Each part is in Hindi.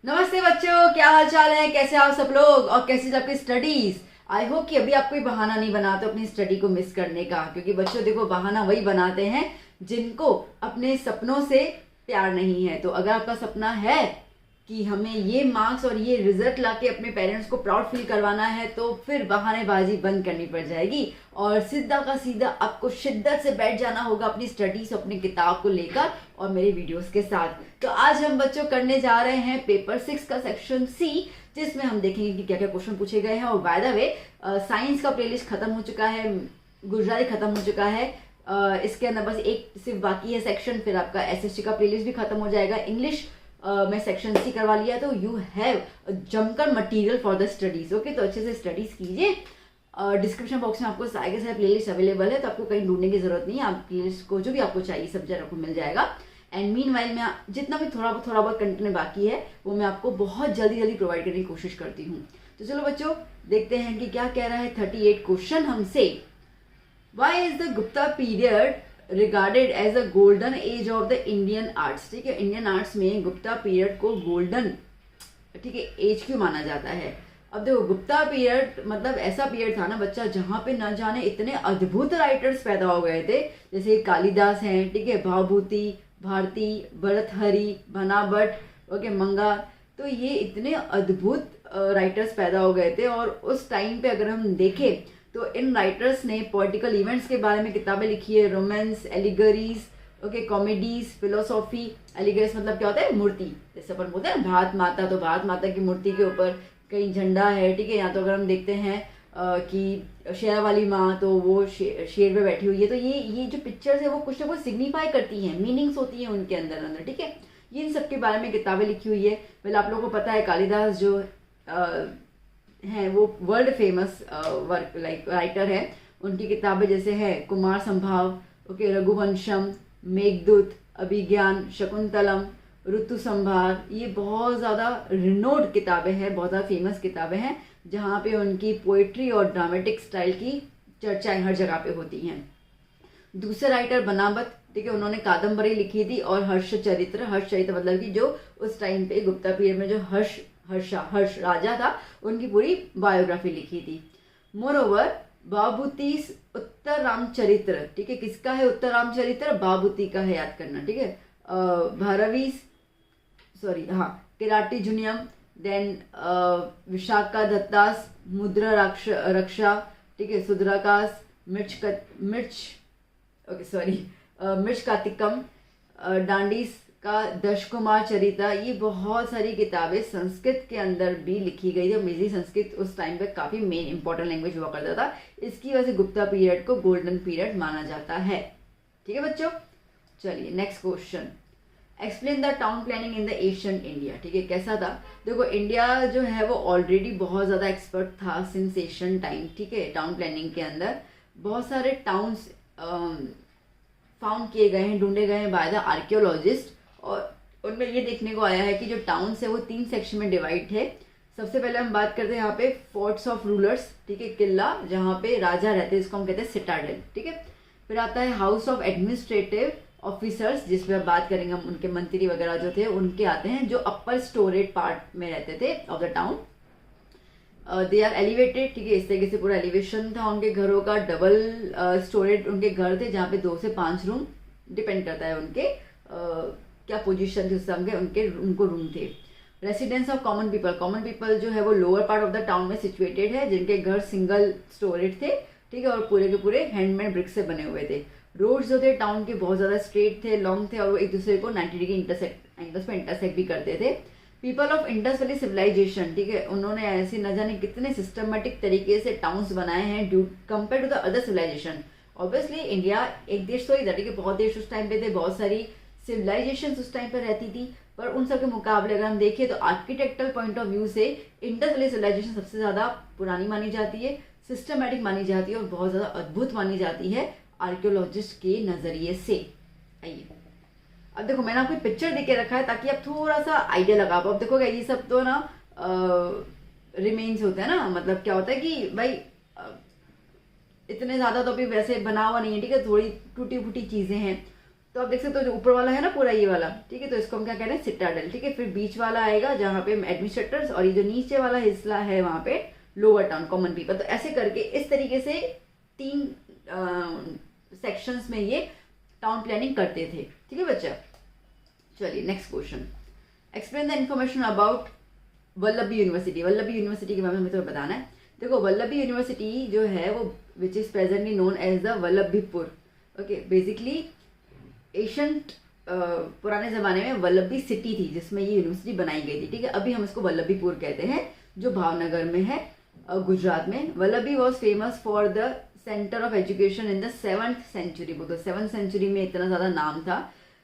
नमस्ते बच्चों, क्या हाल चाल है। कैसे आप सब लोग और कैसी आपकी स्टडीज। आई होप कि अभी आप कोई बहाना नहीं बनाते अपनी स्टडी को मिस करने का, क्योंकि बच्चों देखो बहाना वही बनाते हैं जिनको अपने सपनों से प्यार नहीं है। तो अगर आपका सपना है कि हमें ये मार्क्स और ये रिजल्ट लाके अपने पेरेंट्स को प्राउड फील करवाना है, तो फिर बहानेबाजी बंद करनी पड़ जाएगी और सीधा का सीधा आपको शिद्दत से बैठ जाना होगा अपनी स्टडीज अपनी किताब को लेकर और मेरे वीडियोस के साथ। तो आज हम बच्चों करने जा रहे हैं पेपर 6 का सेक्शन सी, जिसमें हम देखेंगे कि क्या क्या क्वेश्चन पूछे गए हैं। और बाय द वे साइंस का प्लेलिस्ट खत्म हो चुका है, गुजराती खत्म हो चुका है। इसके अंदर बस एक सिर्फ बाकी है सेक्शन, फिर आपका एसएसटी का प्लेलिस्ट भी खत्म हो जाएगा। इंग्लिश मैं सेक्शन सी करवा लिया, तो यू हैव जमकर material for the studies. Okay, तो अच्छे से स्टडीज कीजिए। डिस्क्रिप्शन बॉक्स में आपको सारे के सारे प्लेलिस्ट अवेलेबल है, तो आपको कहीं ढूंढने की जरूरत नहीं है। आप प्लेलिस्ट को जो भी आपको चाहिए सब जगह आपको मिल जाएगा। एंड मीन वाइल मैं जितना भी थोड़ा बहुत कंटेंट बाकी है वो मैं आपको बहुत जल्दी जल्दी प्रोवाइड करने की कोशिश करती हूँ। तो चलो बच्चों देखते हैं कि क्या कह रहा है 38 क्वेश्चन हमसे। Why is the Gupta period regarded as a golden age of the Indian arts. ठीक है, इंडियन आर्ट्स में गुप्ता पीरियड को गोल्डन, ठीक है, एज क्यों माना जाता है। अब देखो गुप्ता पीरियड मतलब ऐसा पीरियड था ना बच्चा, जहाँ पे न जाने इतने अद्भुत राइटर्स पैदा हो गए थे। जैसे कालिदास हैं, ठीक है, भाभूति भारती, भरतहरि, बनाभट्ट, ओके, मंगा। तो ये इतने अद्भुत राइटर्स पैदा हो गए थे। और उस टाइम पे अगर हम देखें तो इन राइटर्स ने पॉलिटिकल इवेंट्स के बारे में किताबें लिखी है, रोमांस, एलिगरीज, ओके, कॉमेडीज, फिलोसॉफी। एलिगरीज मतलब क्या होता है, मूर्ति। जैसे अपन बोलते हैं भारत माता, तो भारत माता की मूर्ति के ऊपर कहीं झंडा है, ठीक है। या तो अगर हम देखते हैं कि शेरा वाली माँ, तो वो शेर पे बैठी हुई है। तो ये जो पिक्चर्स है वो कुछ ना कुछ सिग्निफाई करती हैं, मीनिंग्स होती हैं उनके अंदर अंदर, ठीक है। ये इन सब के बारे में किताबें लिखी हुई है। पहले आप लोगों को पता है कालिदास जो हैं वो world famous work like writer है। उनकी किताबें जैसे है कुमार संभव, ओके, रघुवंशम, मेघदूत, अभिज्ञान, शकुंतलम, ऋतु संभार, ये बहुत ज़्यादा रिनोड किताबें हैं, बहुत ज़्यादा फेमस किताबें हैं, जहाँ पे उनकी पोइट्री और ड्रामेटिक स्टाइल की चर्चाएं हर जगह पे होती हैं। दूसरे राइटर बनावट, ठीक है, उन्होंने कादम्बरी लिखी थी और हर्ष चरित्र मतलब कि जो उस टाइम पे गुप्ता पीरियड में जो हर्ष राजा था उनकी पूरी बायोग्राफी लिखी थी। मोरोवर बाबूती उत्तर रामचरित्र, ठीक है, किसका है उत्तर रामचरित्र, बाबूती का है, याद करना, ठीक है। भारवी सॉरी हाँ किराटी जुनियम, देन विशाखा दत्तास, मुद्रा रक्षा, ठीक है, सुद्राकाश, मिर्च ओके सॉरी मिर्च कार्तिकम, डांडीस का दशकुमार चरिता। ये बहुत सारी किताबें संस्कृत के अंदर भी लिखी गई थी। मेरी संस्कृत उस टाइम पे काफ़ी मेन इंपॉर्टेंट लैंग्वेज हुआ करता था, इसकी वजह से गुप्ता पीरियड को गोल्डन पीरियड माना जाता है। ठीक है बच्चों, चलिए next question. Explain the town planning in the Asian India. ठीक है, कैसा था, देखो इंडिया जो है वो ऑलरेडी बहुत ज़्यादा एक्सपर्ट था सिंस एशियन टाइम, ठीक है। टाउन प्लानिंग के अंदर बहुत सारे टाउन्स फाउंड किए गए हैं, ढूंढे गए हैं बाय द आर्कियोलॉजिस्ट। और उनमें ये देखने को आया है कि जो टाउन्स है वो 3 सेक्शन में डिवाइड है। सबसे पहले हम बात करते हैं यहाँ पे फोर्ट्स ऑफ रूलर्स, ठीक है, किला जहाँ पे राजा रहते हैं, इसको हम कहते हैं सिटाडेल, ठीक है। फिर आता है हाउस ऑफ एडमिनिस्ट्रेटिव ऑफिसर्स, जिसमें अब बात करेंगे हम उनके मंत्री वगैरह जो थे उनके आते हैं, जो अपर स्टोरेज पार्ट में रहते थे of the town. They are elevated, ठीक है, इस तरीके से पूरा एलिवेशन था उनके घरों का। डबल स्टोरेज उनके घर थे, जहाँ पे 2 से 5 रूम, डिपेंड करता है उनके क्या पोजीशन थी उस समय उनके उनको रूम थे। रेसिडेंस ऑफ कॉमन पीपल जो है वो lower part of the town में सिचुएटेड है, जिनके घर सिंगल स्टोरेज थे, ठीक है, और पूरे के पूरे हैंडमेड ब्रिक से बने हुए थे। रोड्स जो थे टाउन के बहुत ज़्यादा स्ट्रेट थे, लॉन्ग थे, और वो एक दूसरे को 90 डिग्री एंगल्स पे इंटरसेक्ट भी करते थे। People of Indus valley civilisation, ठीक है, उन्होंने ऐसे न जाने कितने सिस्टमेटिक तरीके से टाउन्स बनाए हैं due compare to the other civilisation. Obviously India एक देश तो ही था, ठीक है, बहुत देश उस टाइम पे थे, बहुत सारी सिविलाइजेशन उस टाइम पर रहती थी, पर उन सब के मुकाबले अगर हम देखें तो आर्किटेक्चरल पॉइंट ऑफ व्यू से इंडस वैली सिविलाइजेशन सबसे ज़्यादा पुरानी मानी जाती है, सिस्टमेटिक मानी जाती है और बहुत ज़्यादा अद्भुत मानी जाती है आर्कियोलॉजिस्ट के नज़रिए से। आइए अब देखो मैंने आपको पिक्चर देके रखा है ताकि आप थोड़ा सा आइडिया लगा पाओ। अब देखो ये सब तो ना रिमेन्स होते हैं ना, मतलब क्या होता है कि भाई इतने ज़्यादा तो अभी वैसे बना हुआ नहीं है, ठीक है, थोड़ी टूटी फूटी चीज़ें हैं। तो आप देख सकते हो जो ऊपर वाला है ना पूरा ये वाला, ठीक है, तो इसको हम क्या कह रहे हैं, सिटाडेल, ठीक है। फिर बीच वाला आएगा जहाँ पे एडमिनिस्ट्रेटर्स, और ये जो नीचे वाला हिस्सा है वहाँ पे लोअर टाउन, कॉमन पीपल। तो ऐसे करके इस तरीके से 3 सेक्शंस में ये टाउन प्लानिंग करते थे, ठीक है बच्चा। चलिए next question, explain the information about Vallabhi university. Vallabhi university के बारे में हमें तो बताना है। देखो वल्लभी यूनिवर्सिटी जो है वो which is presently known as the Vallabhipur. Okay, basically ancient पुराने ज़माने में वल्लभी सिटी थी जिसमें ये यूनिवर्सिटी बनाई गई थी, ठीक है। अभी हम इसको वल्लभीपुर कहते हैं जो भावनगर में है, गुजरात में। Vallabhi was famous for the centre of education in the 7th century. तो 7th सेंचुरी में इतना ज़्यादा नाम था।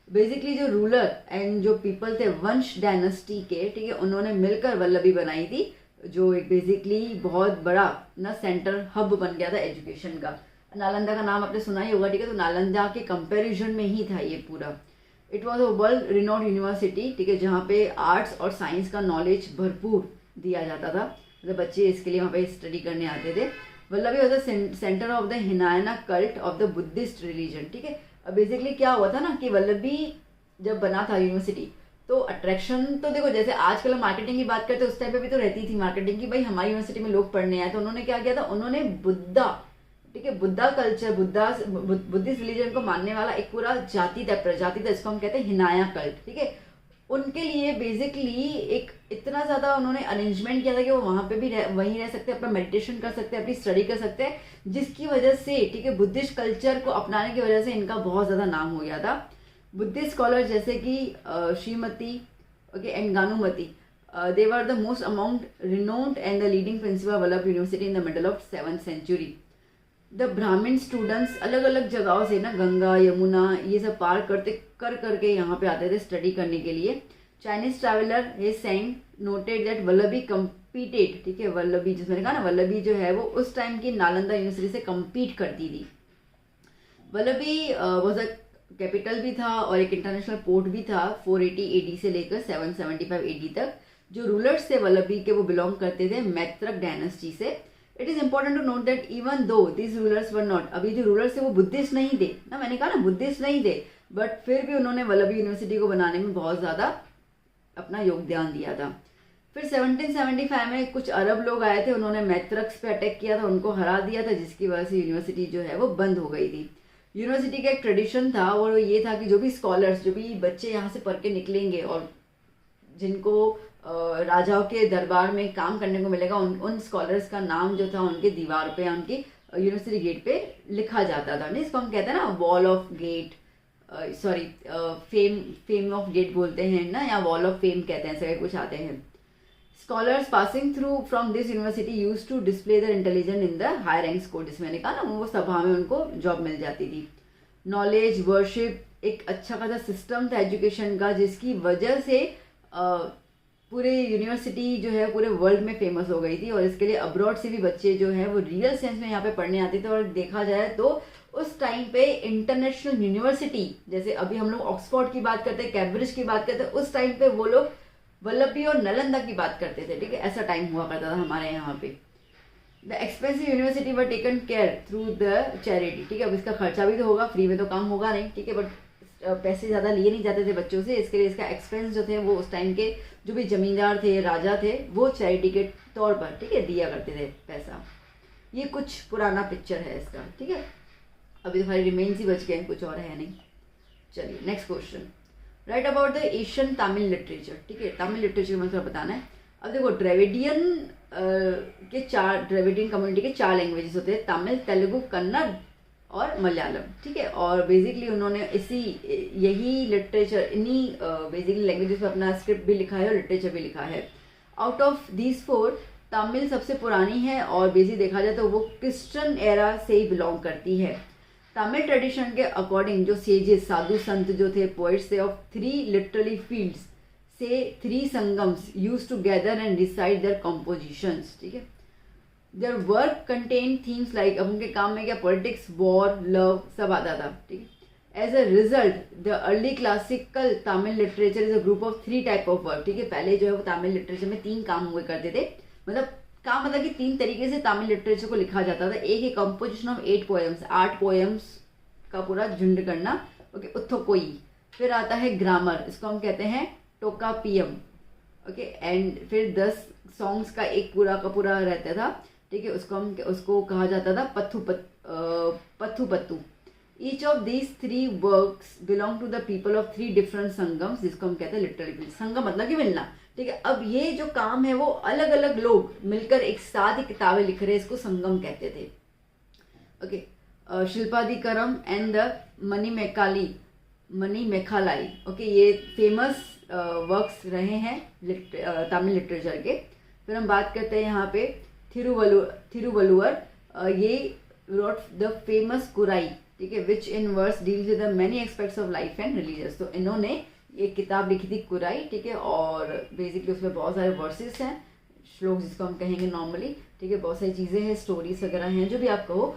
बेसिकली जो रूलर एंड जो पीपल थे वंश डायनेस्टी के, ठीक है, उन्होंने मिलकर वल्लभी बनाई थी, जो एक बेसिकली बहुत बड़ा ना सेंटर हब बन गया था एजुकेशन का। नालंदा का नाम आपने सुना ही होगा, ठीक है, तो नालंदा के कंपैरिजन में ही था ये पूरा। It was a world renowned university, ठीक है, जहाँ पे आर्ट्स और साइंस का नॉलेज भरपूर दिया जाता था, मतलब बच्चे इसके लिए वहाँ पे स्टडी करने आते थे। Vallabhi was the centre of the Hinayana cult of the Buddhist religion, ठीक है। अब बेसिकली क्या हुआ था ना कि वल्लभी जब बना था यूनिवर्सिटी, तो अट्रैक्शन तो देखो जैसे आजकल हम मार्केटिंग की बात करते हैं, उस टाइम पे भी तो रहती थी मार्केटिंग की, भाई हमारी यूनिवर्सिटी में लोग पढ़ने आए। तो उन्होंने क्या किया था, उन्होंने बुद्धा, ठीक है, बुद्धा कल्चर, बुद्धिस्ट रिलीजन को मानने वाला एक पूरा जाति था, प्रजाति था, इसको हम कहते हैं हिनाया कल्ट, ठीक है। उनके लिए बेसिकली एक इतना ज़्यादा उन्होंने अरेंजमेंट किया था कि वो वहाँ पे भी वहीं रह सकते हैं, अपना मेडिटेशन कर सकते हैं, अपनी स्टडी कर सकते हैं, जिसकी वजह से, ठीक है, बुद्धिस्ट कल्चर को अपनाने की वजह से इनका बहुत ज़्यादा नाम हो गया था। बुद्धिस्ट स्कॉलर जैसे कि Shrimati, okay, and Gunamati, they were the most amount renowned and the leading principal Vallabh university in the middle of 7th century. The Brahman students अलग अलग जगहों से ना, गंगा यमुना ये सब पार करके यहाँ पे आते थे स्टडी करने के लिए। चाइनीज ट्रैवलर हे सेंट नोटेड दैट वल्लभी कम्पीटेड, ठीक है, वल्लभी जिसमें मैंने कहा ना, वल्लभी जो है वो उस टाइम की नालंदा यूनिवर्सिटी से कम्पीट करती थी। वल्लभी वॉज अ कैपिटल भी था और एक इंटरनेशनल पोर्ट भी था 480 AD से लेकर 775 AD तक। जो रूलर्स थे वल्लभी के वो बिलोंग करते थे मैत्रक डायनेस्टी से। It is important to note that even though this rulers were not, अभी जो रूलर्स थे वो बुद्धिस्ट नहीं थे ना, मैंने कहा ना बुद्धिस्ट नहीं थे, बट फिर भी उन्होंने वल्लभी यूनिवर्सिटी को बनाने में बहुत ज़्यादा अपना योगदान दिया था। फिर 1775 में कुछ अरब लोग आए थे, उन्होंने मैत्रक्स पे अटैक किया था, उनको हरा दिया था, जिसकी वजह से यूनिवर्सिटी जो है वो बंद हो गई थी। यूनिवर्सिटी का एक ट्रेडिशन था और ये था कि जो भी स्कॉलर्स, जो भी बच्चे यहाँ से पढ़ के निकलेंगे और जिनको राजाओं के दरबार में काम करने को मिलेगा, उन स्कॉलर्स का नाम जो था उनके दीवार पे, उनकी यूनिवर्सिटी गेट पे लिखा जाता था। नहीं, इसको हम कहते हैं ना wall of gate, sorry fame of gate बोलते हैं ना, या वॉल ऑफ फेम कहते हैं, ऐसे कुछ आते हैं। Scholars passing through from this university use to display their intelligence in the high ranks court, जिसमें मैंने कहा ना वो सभा में उनको जॉब मिल जाती थी। नॉलेज, वर्शिप, एक अच्छा खासा सिस्टम था एजुकेशन का, जिसकी वजह से पूरे यूनिवर्सिटी जो है पूरे वर्ल्ड में फेमस हो गई थी। और इसके लिए अब्रॉड से भी बच्चे जो है वो रियल सेंस में यहाँ पे पढ़ने आते थे। और देखा जाए तो उस टाइम पे इंटरनेशनल यूनिवर्सिटी, जैसे अभी हम लोग ऑक्सफोर्ड की बात करते हैं, कैम्ब्रिज की बात करते हैं, उस टाइम पे वो लोग वल्लभी और नालंदा की बात करते थे, ठीक है, ऐसा टाइम हुआ करता था हमारे यहाँ पे। The expensive university were taken care through the charity, ठीक है, अब इसका खर्चा भी तो होगा, फ्री में तो काम होगा नहीं, ठीक है, बट पैसे ज़्यादा लिए नहीं जाते थे बच्चों से, इसके लिए इसका एक्सपेंस जो थे वो उस टाइम के जो भी जमींदार थे, राजा थे, वो चैरिटी के तौर पर, ठीक है, दिया करते थे पैसा। ये कुछ पुराना पिक्चर है इसका, ठीक है, अभी तो खाली रिमेन्स ही बच गए हैं, कुछ और है नहीं। चलिए next question, right about the Asian Tamil literature, ठीक है, तमिल लिटरेचर में थोड़ा बताना है। अब देखो द्रविडियन कम्युनिटी के 4 लैंग्वेजेस होते हैं, तमिल, तेलुगु, कन्नड़ और मलयालम, ठीक है। और बेसिकली उन्होंने यही लिटरेचर, इन्हीं बेसिकली लैंग्वेजेस में अपना स्क्रिप्ट भी लिखा है और लिटरेचर भी लिखा है। आउट ऑफ दीज 4 तमिल सबसे पुरानी है और बेसिक देखा जाए तो वो क्रिश्चियन एरा से ही बिलोंग करती है। तमिल ट्रेडिशन के अकॉर्डिंग जो सेजेस, साधु संत जो थे, पोइट्स थे ऑफ 3 लिटरली फील्ड्स से 3 Sangams use to gather and decide their compositions, ठीक है। Their work contain themes like, अब उनके काम में क्या, पॉलिटिक्स, वॉर, लव सब आता था, ठीक है। As a result the early classical Tamil literature is a group of 3 type of work, ठीक है। पहले जो है वो तमिल लिटरेचर में 3 काम हुए करते थे, मतलब कि 3 तरीके से तमिल लिटरेचर को लिखा जाता था। एक है कंपोजिशन ऑफ 8 पोएम्स, 8 पोएम्स का पूरा झुंड करना, ओके, उत्थोकोई। फिर आता है ग्रामर, इसको हम कहते हैं टोकापियम। ओके, एंड फिर 10 सॉन्ग्स का एक पूरा का पूरा रहता था, ठीक है, उसको कहा जाता था Pattu Pattu. Each of these 3 works belong to the people of 3 different Sangams, जिसको हम कहते हैं लिटरेरी। संगम मतलब कि मिलना, ठीक है। अब ये जो काम है वो अलग अलग लोग मिलकर एक साथ ही किताबें लिख रहे हैं, इसको संगम कहते थे। Okay, Silappatikaram and the Manimekalai. Okay, ये फेमस वर्क्स रहे हैं तमिल लिटरेचर के। फिर हम बात करते हैं यहाँ पे थिरुवल्लुवर, ये wrote the famous कुराई, ठीक है, which in verse deals with the many aspects of life and religious. तो इन्होंने एक किताब लिखी थी कुराई, ठीक है, और बेसिकली उसमें बहुत सारे वर्सेस हैं, श्लोक जिसको हम कहेंगे नॉर्मली, ठीक है, बहुत सारी चीज़ें हैं, स्टोरीज वगैरह हैं, जो भी आप कहो,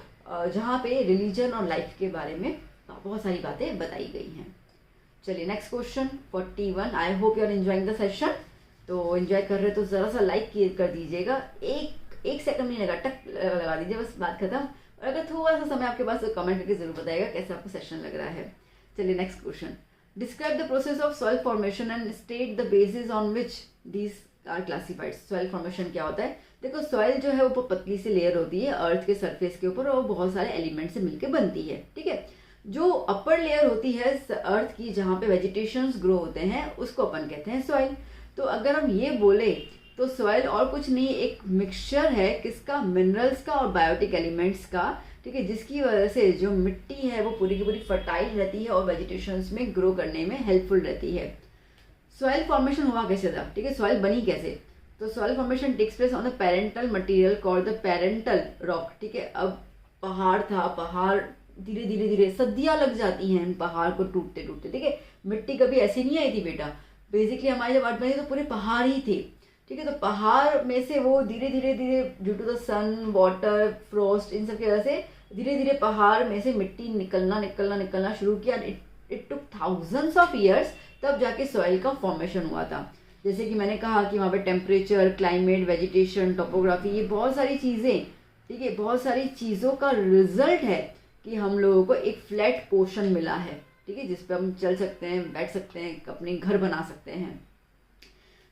जहाँ पे रिलीजन और लाइफ के बारे में बहुत सारी बातें बताई गई हैं। चलिए next question 41। I hope you are enjoying the session. तो एंजॉय कर रहे तो ज़रा सा लाइक कर दीजिएगा, एक सेकंड नहीं लगा, टक लगा दीजिए, बस बात खत्म। और अगर थोड़ा सा समय आपके पास तो कमेंट करके जरूर बताइएगा कैसा आपको सेशन लग रहा है। चलिए next question. Describe the process of soil formation and state the basis on which these are classified. Soil formation क्या होता है? देखो, सॉइल जो है वो पतली सी लेयर होती है अर्थ के सरफेस के ऊपर, और बहुत सारे एलिमेंट से मिलकर बनती है, ठीक है। जो अपर लेयर होती है अर्थ की, जहाँ पे वेजिटेशंस ग्रो होते हैं, उसको अपन कहते हैं सॉइल। तो अगर हम ये बोले तो सॉइल और कुछ नहीं, एक मिक्सचर है किसका? मिनरल्स का और बायोटिक एलिमेंट्स का, ठीक है, जिसकी वजह से जो मिट्टी है वो पूरी की पूरी फर्टाइल रहती है और वेजिटेशंस में ग्रो करने में हेल्पफुल रहती है। सॉइल फॉर्मेशन हुआ कैसे था, ठीक है, सॉइल बनी कैसे? तो soil formation takes place on the parental material called the parental rock, ठीक है। अब पहाड़ था, पहाड़ धीरे धीरे धीरे सदियां लग जाती हैं पहाड़ को टूटते टूटते, ठीक है। मिट्टी कभी ऐसी नहीं आई थी बेटा, बेसिकली हमारी जब अर्थ बनी तो पूरे पहाड़ ही थे, ठीक है। तो पहाड़ में से वो धीरे धीरे धीरे due to the sun, water, frost, इन सब की वजह से धीरे धीरे पहाड़ में से मिट्टी निकलना शुरू किया। It took thousands of years, तब जाके सॉइल का फॉर्मेशन हुआ था। जैसे कि मैंने कहा कि वहाँ पे टेम्परेचर, क्लाइमेट, वेजिटेशन, टोपोग्राफी, ये बहुत सारी चीज़ें, ठीक है, बहुत सारी चीज़ों का रिजल्ट है कि हम लोगों को एक फ्लैट पोर्शन मिला है, ठीक है, जिस पे हम चल सकते हैं, बैठ सकते हैं, अपने घर बना सकते हैं।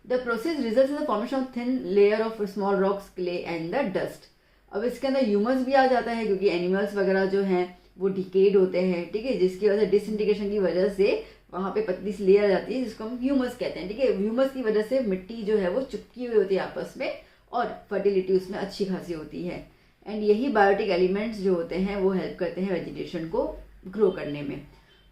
The process results in the formation of thin layer of small rocks, clay and the dust. अब इसके अंदर ह्यूमस भी आ जाता है, क्योंकि एनिमल्स वगैरह जो हैं वो डिकेड होते हैं, ठीक है, जिसकी वजह से डिसइंटीग्रेशन की वजह से वहाँ पे पतली सी लेयर आ जाती है, जिसको हम ह्यूमस कहते हैं, ठीक है। ह्यूमस की वजह से मिट्टी जो है वो चिपकी हुई होती है आपस में, और फर्टिलिटी उसमें अच्छी खासी होती है। एंड यही बायोटिक एलिमेंट्स जो होते हैं वो हेल्प करते हैं वेजिटेशन को ग्रो करने में।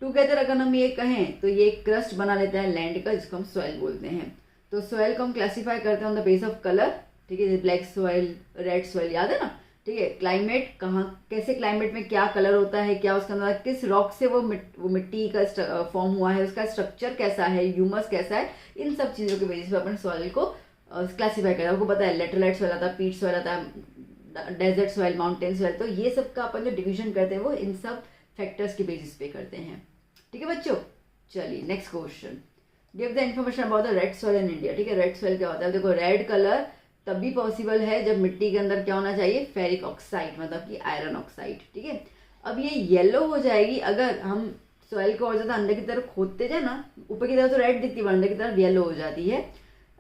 टुगेदर अगर हम ये कहें तो ये एक क्रस्ट बना लेता है लैंड का, जिसको हम सॉइल बोलते हैं। तो सॉइल को हम क्लासीफाई करते हैं on the base of colour, ठीक है, ब्लैक सॉइल, रेड सॉइल, याद है ना, ठीक है। क्लाइमेट, कहाँ कैसे क्लाइमेट में क्या कलर होता है, क्या उसके अंदर किस रॉक से वो मिट्टी का फॉर्म हुआ है, उसका स्ट्रक्चर कैसा है, ह्यूमस कैसा है, इन सब चीज़ों के बेसिस पे अपन सॉइल को क्लासीफाई करते हैं। आपको पता है लेटरलाइट सॉइल आता है, पीट सॉइल आता है, डेजर्ट सॉइल, माउंटेन सॉइल। तो ये सब का अपन जो डिवीजन करते हैं वो इन सब फैक्टर्स के बेसिस पे करते हैं, ठीक है बच्चों। चलिए next question. Give the information about the red soil in India, ठीक है। रेड सॉइल क्या होता है? देखो, रेड कलर तभी पॉसिबल है जब मिट्टी के अंदर क्या होना चाहिए? फेरिक ऑक्साइड, मतलब कि आयरन ऑक्साइड, ठीक है। अब ये येलो हो जाएगी अगर हम सॉइल को और ज़्यादा अंदर की तरफ खोदते जाए ना, ऊपर की तरफ तो रेड दिखती है, अंदर की तरफ येलो हो जाती है।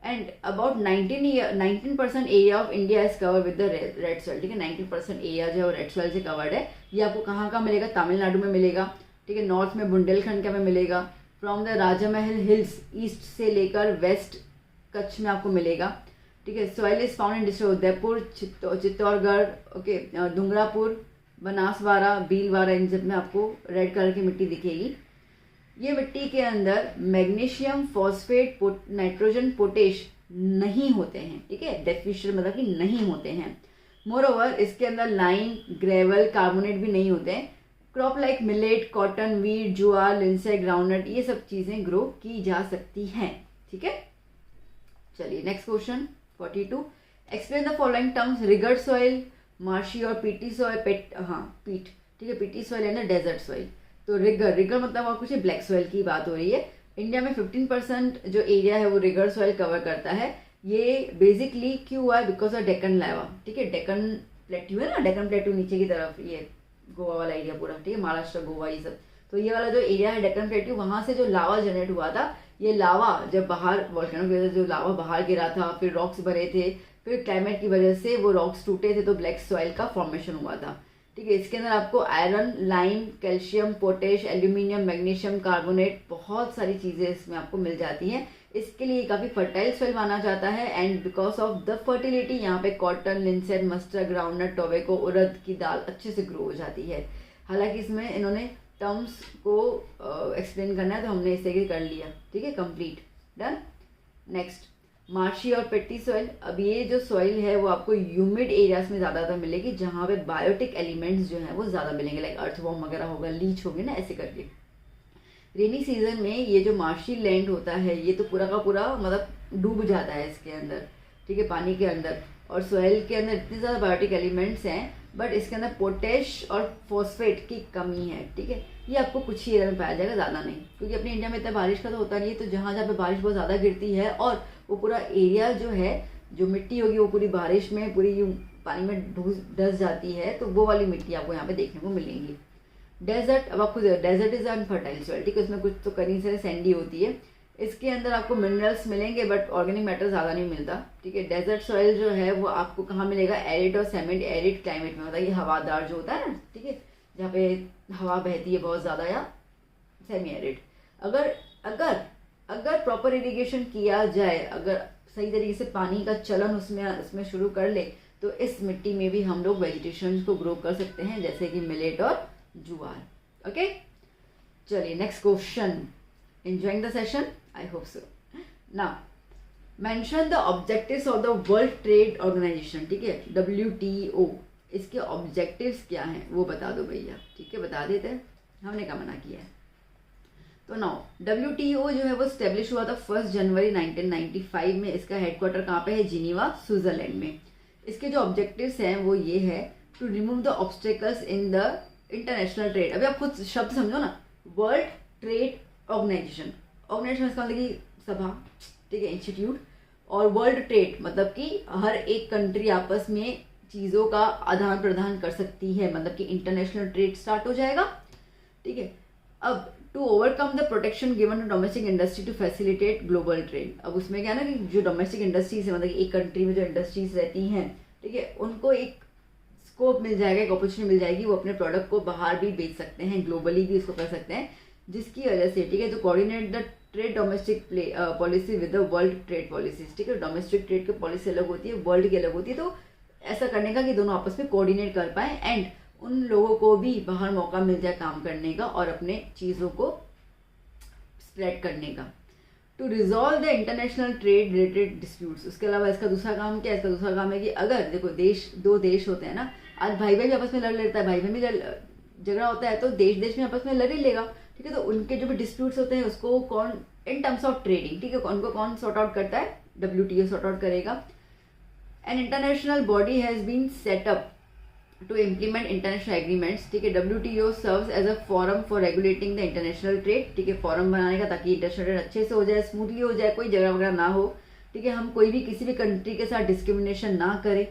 And about 19% area of India is cover with the red soil, ठीक है। 19% एरिया जो है वो रेड सॉइल से कवर्ड है। ये आपको कहाँ कहाँ मिलेगा? तमिलनाडु में मिलेगा, ठीक है, नॉर्थ में बुंदेलखंड में मिलेगा, from the Rajmahal hills east से लेकर वेस्ट कच्छ में आपको मिलेगा, ठीक है। Soil is found in district Udaipur, Chittorgarh, okay, Dungarpur, Banswara, Bhilwara, इन सब में आपको रेड कलर की मिट्टी दिखेगी। ये मिट्टी के अंदर मैग्नीशियम, फॉस्फेट, नाइट्रोजन, पोटेश नहीं होते हैं, ठीक है, डेफिशिएंट मतलब कि नहीं होते हैं। मोरओवर इसके अंदर लाइम, ग्रेवल, कार्बोनेट भी नहीं होते हैं। Crop like millet, cotton, wheat, jowar, linseed, groundnut, ये सब चीज़ें ग्रो की जा सकती हैं, ठीक है। चलिए next question 42। Explain the following terms regur soil, marshy और पीटी सॉइल, पीट, ठीक है, peaty soil and desert soil. तो रिगर मतलब और कुछ ब्लैक सॉइल की बात हो रही है। इंडिया में 15% जो एरिया है वो रिगर सॉइल कवर करता है। ये बेसिकली क्यों हुआ है? बिकॉज ऑफ डेक्कन लावा, ठीक है, डेक्कन प्लेट्यू है ना, डेक्कन प्लेट्यू नीचे की तरफ, ये गोवा वाला एरिया पूरा, ठीक है, महाराष्ट्र, गोवा, ये सब, तो ये वाला जो एरिया है डेक्कन प्लेट्यू, वहां से जो लावा जनरेट हुआ था, ये लावा जब बाहर वोल्केनो की वजह से जो लावा बाहर गिरा था, फिर रॉक्स भरे थे, फिर क्लाइमेट की वजह से वो रॉक्स टूटे थे, तो ब्लैक सॉइल का फॉर्मेशन हुआ था। ठीक है, इसके अंदर आपको iron, lime, calcium, potash, aluminium, magnesium carbonate, बहुत सारी चीज़ें इसमें आपको मिल जाती हैं। इसके लिए काफ़ी फर्टाइल सॉइल माना जाता है। And because of the fertility यहाँ पे कॉटन, लिंसेट, मस्टर्ड, ग्राउंडनट, टोबैको, उड़द की दाल अच्छे से ग्रो हो जाती है। हालांकि इसमें इन्होंने टर्म्स को एक्सप्लेन करना है, तो हमने इसे कर लिया। ठीक है, कंप्लीट, डन। नेक्स्ट, मार्शी और पेट्टी सॉइल। अब ये जो सॉइल है वो आपको ह्यूमिड एरियाज में ज़्यादातर मिलेगी, जहाँ पे बायोटिक एलिमेंट्स जो हैं वो ज़्यादा मिलेंगे, लाइक अर्थवॉर्म वगैरह होगा, लीच होगी ना, ऐसे करके। रेनी सीजन में ये जो मार्शी लैंड होता है ये तो पूरा का पूरा मतलब डूब जाता है इसके अंदर, ठीक है, पानी के अंदर। और सॉइल के अंदर इतने ज़्यादा बायोटिक एलिमेंट्स हैं, बट इसके अंदर पोटेश और फॉस्फेट की कमी है। ठीक है, ये आपको कुछ ही एरिया में पाया जाएगा, ज़्यादा नहीं, क्योंकि अपने इंडिया में इतना बारिश का तो होता नहीं है। तो जहाँ जहाँ पे बारिश बहुत ज़्यादा गिरती है और वो पूरा एरिया जो है, जो मिट्टी होगी वो पूरी बारिश में पूरी पानी में धस जाती है, तो वो वाली मिट्टी आपको यहाँ पे देखने को मिलेंगी। डेजर्ट, अब आपको डेजर्ट इज अनफर्टाइल सॉइल। ठीक है, उसमें कुछ तो कहीं से सैंडी होती है। इसके अंदर आपको मिनरल्स मिलेंगे बट ऑर्गेनिक मैटर ज़्यादा नहीं मिलता। ठीक है, डेजर्ट सॉइल जो है वो आपको कहाँ मिलेगा, एरिड और सेमी एरिड क्लाइमेट में होता है। ये हवादार जो होता है ना, ठीक है, जहाँ पे हवा बहती है बहुत ज़्यादा, या सेमी एरिड। अगर अगर अगर प्रॉपर इरिगेशन किया जाए, अगर सही तरीके से पानी का चलन उसमें शुरू कर ले, तो इस मिट्टी में भी हम लोग वेजिटेशन को ग्रो कर सकते हैं, जैसे कि मिलेट और जुआर। ओके, चलिए next question. Enjoying the session, I hope so. Now mention the objectives of the world trade organisation. ठीक है, WTO, इसके ऑब्जेक्टिव्स क्या हैं वो बता दो भैया। ठीक है, बता देते हैं, हमने क्या मना किया है। तो नाउ WTO जो है वो स्टेब्लिश हुआ था 1 जनवरी 1995 में। इसका हेडक्वार्टर कहाँ पे है, जिनीवा, स्विट्जरलैंड में। इसके जो ऑब्जेक्टिव्स हैं वो ये है, to remove the obstacles in the international trade. अभी आप खुद शब्द समझो ना, वर्ल्ड ट्रेड ऑर्गेनाइजेशन, ऑर्गेनाइजेशन इसका मतलब कि सभा, ठीक है, इंस्टीट्यूट। और वर्ल्ड ट्रेड मतलब कि हर एक कंट्री आपस में चीज़ों का आदान प्रदान कर सकती है, मतलब कि इंटरनेशनल ट्रेड स्टार्ट हो जाएगा। ठीक है, अब to overcome the protection given to domestic industry to facilitate global trade. अब उसमें क्या है ना कि जो डोमेस्टिक इंडस्ट्रीज है, मतलब कि एक कंट्री में जो इंडस्ट्रीज रहती हैं, ठीक है, उनको एक स्कोप मिल जाएगा, एक अपॉर्चुनिटी मिल जाएगी, वो अपने प्रोडक्ट को बाहर भी बेच सकते हैं, ग्लोबली भी इसको कर सकते हैं, जिसकी वजह से, ठीक है, तो coordinate the trade domestic policy with the world trade policies. ठीक है, डोमेस्टिक ट्रेड की पॉलिसी अलग होती है, वर्ल्ड की अलग होती है, तो ऐसा करने का कि दोनों आपस में कोऑर्डिनेट कर पाए एंड उन लोगों को भी बाहर मौका मिल जाए काम करने का और अपने चीज़ों को स्प्रेड करने का। To resolve the international trade related disputes. उसके अलावा इसका दूसरा काम क्या है, इसका दूसरा काम है कि अगर देखो दो देश होते हैं ना, आज भाई भाई भी आपस में लड़ लेता है, भाई भाई भी झगड़ा होता है, तो देश देश में आपस में लड़ ही लेगा। ठीक है, तो उनके जो भी डिस्प्यूट्स होते हैं उसको कौन, इन टर्म्स ऑफ ट्रेडिंग, ठीक है, उनको कौन सॉर्ट आउट करता है, WTO सॉर्ट आउट करेगा। An international body has been set up to implement international agreements. ठीक है, WTO serves as a forum for regulating the international trade. ठीक है, फोरम बनाने का ताकि इंटरनेशनल ट्रेड अच्छे से हो जाए, स्मूथली हो जाए, कोई झगड़ा वगैरह ना हो। ठीक है, हम कोई भी किसी भी कंट्री के साथ डिस्क्रिमिनेशन ना करें।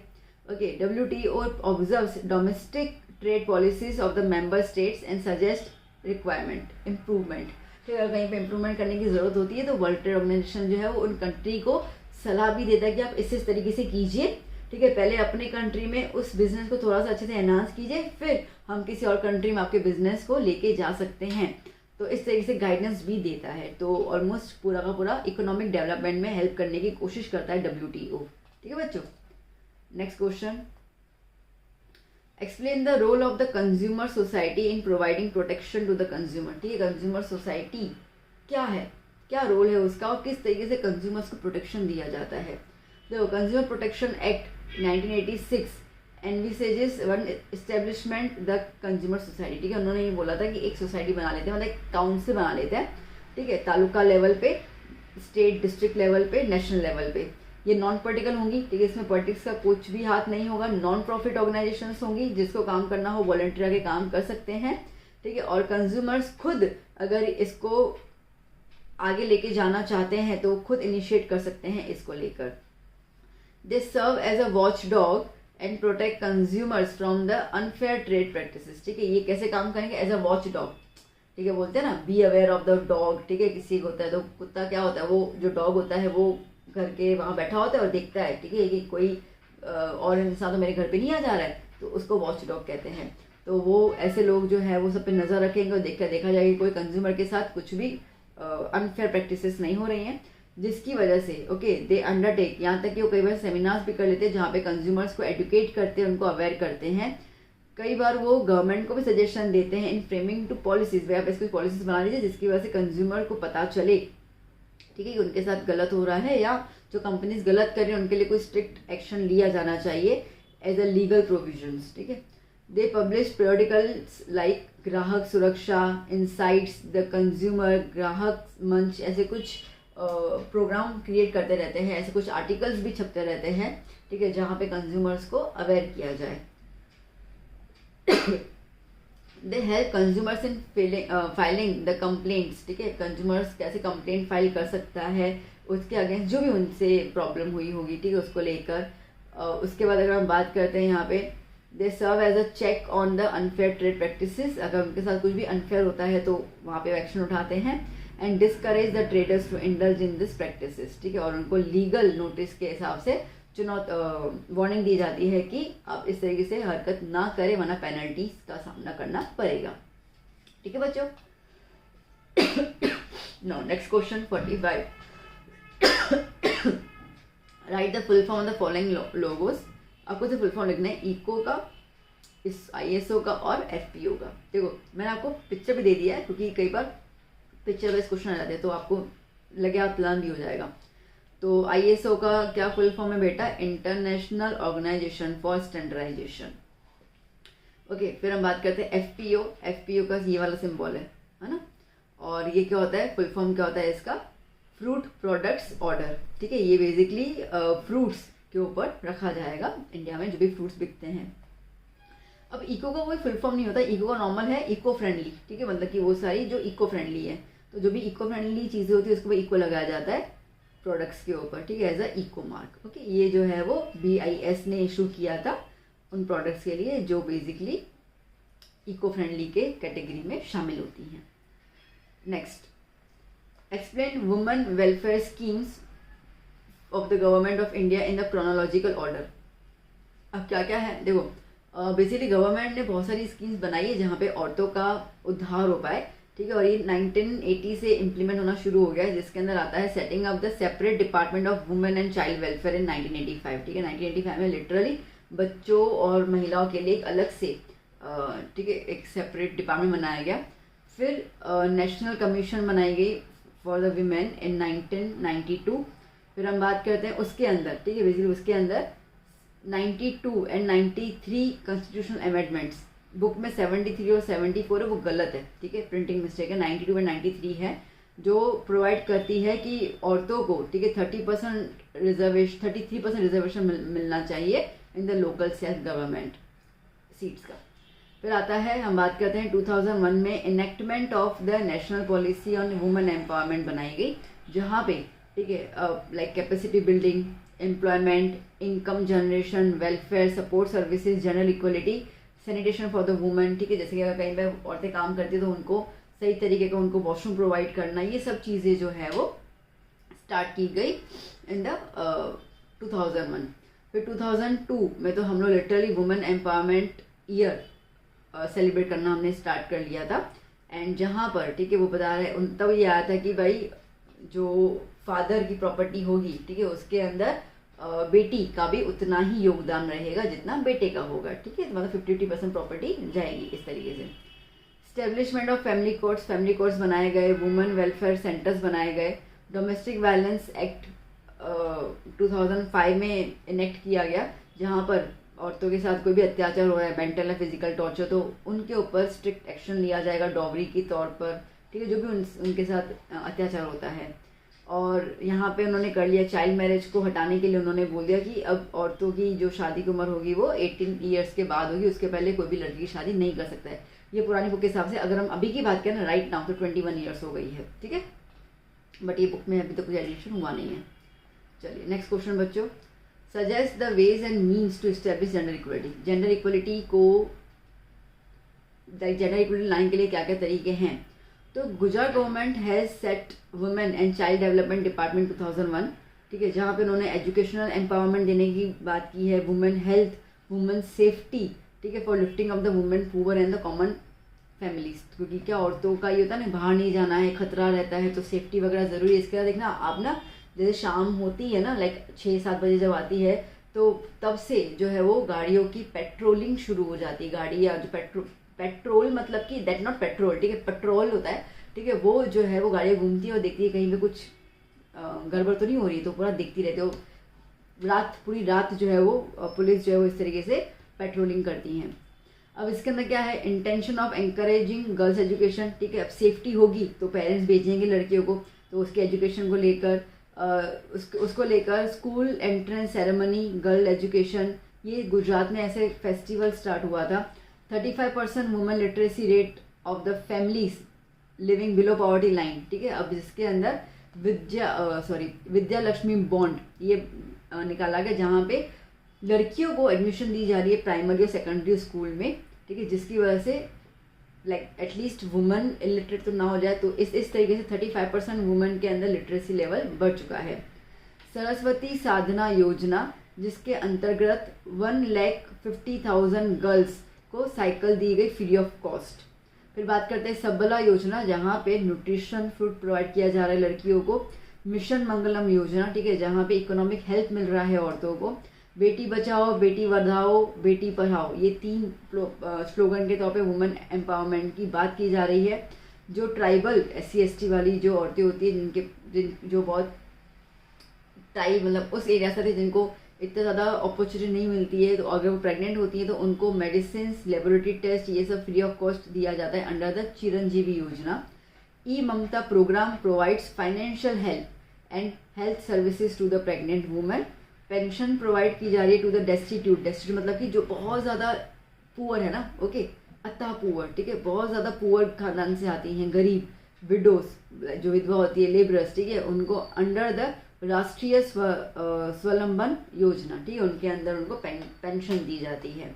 Okay, WTO observes domestic trade policies of the member states and suggest requirement improvement. ठीक है, अगर कहीं पे इम्प्रूवमेंट करने की जरूरत होती है तो वर्ल्ड ट्रेड ऑर्गेनाइजेशन जो है वो उन कंट्री को सलाह भी देता है कि आप इस तरीके से कीजिए। ठीक है, पहले अपने कंट्री में उस बिजनेस को थोड़ा सा अच्छे से एनहांस कीजिए, फिर हम किसी और कंट्री में आपके बिजनेस को लेके जा सकते हैं। तो इस तरीके से गाइडेंस भी देता है। तो ऑलमोस्ट पूरा का पूरा इकोनॉमिक डेवलपमेंट में हेल्प करने की कोशिश करता है WTO। ठीक है बच्चों, next question. Explain the role of the consumer society in providing protection to the consumer. ठीक है, कंज्यूमर सोसाइटी क्या है, क्या रोल है उसका और किस तरीके से कंज्यूमर्स को प्रोटेक्शन दिया जाता है। देखो, consumer protection act 1986 envisages one establishment the consumer society. ठीक है, उन्होंने ये बोला था कि एक सोसाइटी बना लेते हैं, मतलब एक काउंसिल बना लेते हैं। ठीक है, तालुका लेवल पे, स्टेट डिस्ट्रिक्ट लेवल पे, नेशनल लेवल पे। ये नॉन पॉलिटिकल होंगी। ठीक है, इसमें पॉलिटिक्स का कुछ भी हाथ नहीं होगा। नॉन प्रॉफिट ऑर्गेनाइजेशंस होंगी, जिसको काम करना हो वॉलंटियर के काम कर सकते हैं। ठीक है, और कंज्यूमर्स खुद अगर इसको आगे लेके जाना चाहते हैं तो खुद इनिशिएट कर सकते हैं इसको लेकर। They serve as a watch dog and protect consumers from the unfair trade practices. ठीक है, ये कैसे काम करेंगे, एज अ वॉच डॉग। ठीक है, बोलते हैं ना be aware of the dog, ठीक है, किसी को होता है तो कुत्ता क्या होता है, वो जो डॉग होता है वो घर के वहाँ बैठा होता है और देखता है, ठीक है, कि कोई और इंसान तो मेरे घर पे नहीं आ जा रहा है, तो उसको वॉच डॉग कहते हैं। तो वो ऐसे लोग जो है वो सब पे नज़र रखेंगे और देखा जाएगा कि कोई कंज्यूमर के साथ कुछ भी अनफेयर प्रैक्टिसेस नहीं हो रही हैं, जिसकी वजह से ओके दे अंडरटेक, यहाँ तक कि वो कई बार सेमिनार्स भी कर लेते हैं जहाँ पे कंज्यूमर्स को एडुकेट करते हैं, उनको अवेयर करते हैं। कई बार वो गवर्नमेंट को भी सजेशन देते हैं इन फ्रेमिंग टू पॉलिसीज, वे आप ऐसी कुछ पॉलिसीज बना लीजिए जिसकी वजह से कंज्यूमर को पता चले, ठीक है, कि उनके साथ गलत हो रहा है या जो कंपनीज गलत कर रही है उनके लिए कोई स्ट्रिक्ट एक्शन लिया जाना चाहिए एज अ लीगल प्रोविजंस, ठीक है। दे पब्लिश periodicals लाइक ग्राहक सुरक्षा, इनसाइट्स, द कंज्यूमर, ग्राहक मंच, ऐसे कुछ प्रोग्राम क्रिएट करते रहते हैं, ऐसे कुछ आर्टिकल्स भी छपते रहते हैं, ठीक है, जहाँ पे कंज्यूमर्स को अवेयर किया जाए। They help consumers in filing the complaints, ठीक है, कंज्यूमर्स कैसे कंप्लेंट फाइल कर सकता है उसके अगेंस्ट जो भी उनसे प्रॉब्लम हुई होगी, ठीक है, उसको लेकर। उसके बाद अगर हम बात करते हैं यहाँ पे, they serve as a check on the unfair trade practices, अगर उनके साथ कुछ भी अनफेयर होता है तो वहाँ पे एक्शन उठाते हैं। And discourage the traders to indulge in this practices, ठीक है, और उनको लीगल नोटिस के हिसाब से वार्निंग दी जाती है कि आप इस तरीके से हरकत ना करें वरना पेनल्टीज का सामना करना पड़ेगा, ठीक है बच्चों। No next question 45, write the full form of the following logos. आपको सिर्फ फुल फॉर्म लिखना है इको का, इस ISO का और FPO का। देखो मैंने आपको पिक्चर भी दे दिया है क्योंकि कई बार पिक्चर बेस्ड क्वेश्चन आ जाते हैं तो आपको लगे आप प्लान भी हो जाएगा। तो ISO का क्या फुल फॉर्म है बेटा, international organisation for standardisation. Okay, फिर हम बात करते हैं FPO का ये वाला सिंबल है ना, और ये क्या होता है, फुल फॉर्म क्या होता है इसका, फ्रूट प्रोडक्ट्स ऑर्डर, ठीक है, ये बेसिकली फ्रूट्स के ऊपर रखा जाएगा इंडिया में जो भी फ्रूट्स बिकते हैं। अब इको का कोई फुल फॉर्म नहीं होता, इको का नॉर्मल है इको फ्रेंडली, ठीक है, मतलब कि वो सारी जो इको फ्रेंडली है, तो जो भी इको फ्रेंडली चीज़ें होती है उसको इको लगाया जाता है प्रोडक्ट्स के ऊपर, ठीक है, as a eco mark. Okay, ये जो है वो BIS ने इशू किया था उन प्रोडक्ट्स के लिए जो बेसिकली इको फ्रेंडली के कैटेगरी में शामिल होती हैं। Next, explain women welfare schemes of the government of India in the chronological order. अब क्या क्या है, देखो बेसिकली गवर्नमेंट ने बहुत सारी स्कीम्स बनाई है जहाँ पे औरतों का उद्धार हो पाए, ठीक है, और ये 1980 से इम्प्लीमेंट होना शुरू हो गया है, जिसके अंदर आता है setting up the separate department of women and child welfare इन 1985, ठीक है, 1985 में लिटरली बच्चों और महिलाओं के लिए एक अलग से ठीक है एक सेपरेट डिपार्टमेंट बनाया गया। फिर नेशनल कमीशन बनाई गई फॉर द वीमेन इन 1992। फिर हम बात करते हैं उसके अंदर, ठीक है, बेसिकली उसके अंदर 92 एंड 93 कॉन्स्टिट्यूशनल अमेंडमेंट्स, बुक में 73 और 74 है वो गलत है, ठीक है, प्रिंटिंग मिस्टेक है, 92 एंड 93 है, जो प्रोवाइड करती है कि औरतों को, ठीक है, 30% रिजर्वेशन, 33% रिजर्वेशन मिलना चाहिए in the local self government seats का। फिर आता है, हम बात करते हैं 2001 में enactment of the national policy on women empowerment बनाई गई, जहाँ पे, ठीक है, like capacity building, employment, income generation, welfare, support services, general equality, sanitation for the women, ठीक है, जैसे कि अगर कहीं पर औरतें काम करती है तो उनको सही तरीके का उनको वॉशरूम प्रोवाइड करना, ये सब चीज़ें जो है वो स्टार्ट की गई इन द 2001। फिर 2002 में तो हम लोग literally women empowerment year celebrate करना हमने स्टार्ट कर लिया था, एंड जहाँ पर, ठीक है, वो बता रहे तब ये आया था कि भाई जो फादर की प्रॉपर्टी होगी, ठीक है, उसके अंदर बेटी का भी उतना ही योगदान रहेगा जितना बेटे का होगा, ठीक है, मतलब 50-50% प्रॉपर्टी जाएगी इस तरीके से। स्टेब्लिशमेंट ऑफ फैमिली कोर्ट्स बनाए गए, वुमेन वेलफेयर सेंटर्स बनाए गए, डोमेस्टिक वायलेंस एक्ट 2005 में इनेक्ट किया गया, जहाँ पर औरतों के साथ कोई भी अत्याचार हो रहा है, मेंटल या फिजिकल टॉर्चर, तो उनके ऊपर स्ट्रिक्ट एक्शन लिया जाएगा डॉवरी के तौर पर, ठीक है, जो भी उनके साथ अत्याचार होता है। और यहाँ पे उन्होंने कर लिया चाइल्ड मैरिज को हटाने के लिए, उन्होंने बोल दिया कि अब औरतों की जो शादी की उम्र होगी वो 18 ईयर्स के बाद होगी, उसके पहले कोई भी लड़की की शादी नहीं कर सकता है। ये पुरानी बुक के हिसाब से, अगर हम अभी की बात करें ना राइट नाउ, तो 21 ईयर्स हो गई है, ठीक है, बट ये बुक में अभी तो कुछ एडिशन हुआ नहीं है। चलिए नेक्स्ट क्वेश्चन बच्चों, suggest the ways and means to establish gender equality. Gender equality को, जेंडर इक्वलिटी लाने के लिए क्या क्या तरीके हैं। तो Gujarat government has set women and child development department 2001, ठीक है, जहाँ पे उन्होंने एजुकेशनल एम्पावरमेंट देने की बात की है, वुमेन हेल्थ, वुमेन सेफ्टी, ठीक है, for lifting of the women poor and the common families. क्योंकि क्या औरतों का ये होता है ना, बाहर नहीं जाना है, खतरा रहता है, तो सेफ्टी वगैरह ज़रूरी है। इसके बाद देखना आप ना, जैसे शाम होती है ना, लाइक 6-7 बजे जब आती है, तो तब से जो है वो गाड़ियों की पेट्रोलिंग शुरू हो जाती है। गाड़ी या जो पेट्रोल मतलब कि दैट नॉट पेट्रोल, ठीक है, पेट्रोल होता है, ठीक है, वो जो है वो गाड़ियाँ घूमती है और देखती है कहीं पे कुछ गड़बड़ तो नहीं हो रही, तो पूरा देखती रहती है। पूरी रात जो है वो पुलिस जो है वो इस तरीके से पेट्रोलिंग करती हैं। अब इसके अंदर क्या है, intention of encouraging girls education, ठीक है। अब सेफ्टी होगी तो पेरेंट्स भेजेंगे लड़कियों को, तो उसके एजुकेशन को लेकर उसको लेकर school entrance ceremony, girl education, ये गुजरात में ऐसे फेस्टिवल स्टार्ट हुआ था। 35% women literacy rate of the families living below poverty line, ठीक है। अब जिसके अंदर विद्या लक्ष्मी बॉन्ड ये निकाला गया, जहाँ पे लड़कियों को एडमिशन दी जा रही है प्राइमरी और सेकेंडरी स्कूल में, ठीक है, जिसकी वजह से लाइक एटलीस्ट वुमेन इलिटरेट तो ना हो जाए। तो इस तरीके से 35% वुमेन के अंदर लिटरेसी लेवल बढ़ चुका है। सरस्वती साधना योजना, जिसके अंतर्गत 1,50,000 गर्ल्स को साइकिल दी गई फ्री ऑफ कॉस्ट। फिर बात करते हैं सबला योजना, जहाँ पे न्यूट्रिशन फूड प्रोवाइड किया जा रहा है लड़कियों को। मिशन मंगलम योजना, ठीक है, जहाँ पे इकोनॉमिक हेल्प मिल रहा है औरतों को। बेटी बचाओ, बेटी बढ़ाओ, बेटी पढ़ाओ, ये 3 स्लोगन के तौर पे वुमेन एम्पावरमेंट की बात की जा रही है। जो ट्राइबल SC ST वाली जो औरतें होती है, जो बहुत ट्राइब मतलब उस एरिया से थे, जिनको इतना ज़्यादा अपॉर्चुनिटी नहीं मिलती है, तो अगर वो प्रेग्नेंट होती है तो उनको मेडिसिन, लेबोरेटरी टेस्ट, ये सब फ्री ऑफ कॉस्ट दिया जाता है under the Chiranjeevi Yojana. E Mamta programme provides financial help and health services to the pregnant women. Pension provide की जा रही है टू द डेस्टिट्यूट मतलब कि जो बहुत ज़्यादा पुअर है ना, ओके, अतः पुअर, ठीक है, बहुत ज़्यादा पुअर खानदान से आती हैं, गरीब, विडोज जो विधवा होती है, लेबरर्स, ठीक है, उनको अंडर द राष्ट्रीय स्वावलंबन योजना, ठीक है, उनके अंदर उनको पेंशन दी जाती है।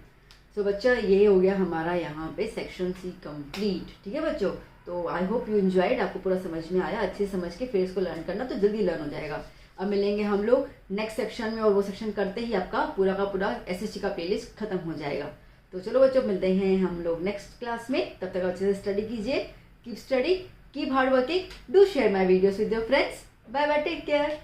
सो बच्चा, ये हो गया हमारा यहाँ पे सेक्शन C कंप्लीट, ठीक है बच्चों। तो आई होप यू एंजॉयड, आपको पूरा समझ में आया। अच्छे समझ के फिर इसको लर्न करना, तो जल्दी लर्न हो जाएगा। अब मिलेंगे हम लोग नेक्स्ट सेक्शन में, और वो सेक्शन करते ही आपका पूरा का पूरा SST का प्लेलिस्ट खत्म हो जाएगा। तो चलो बच्चों, मिलते हैं हम लोग नेक्स्ट क्लास में। तब तक अच्छे से स्टडी कीजिए, keep study, keep hard working, do share my videos with your friends. Bye bye, take care.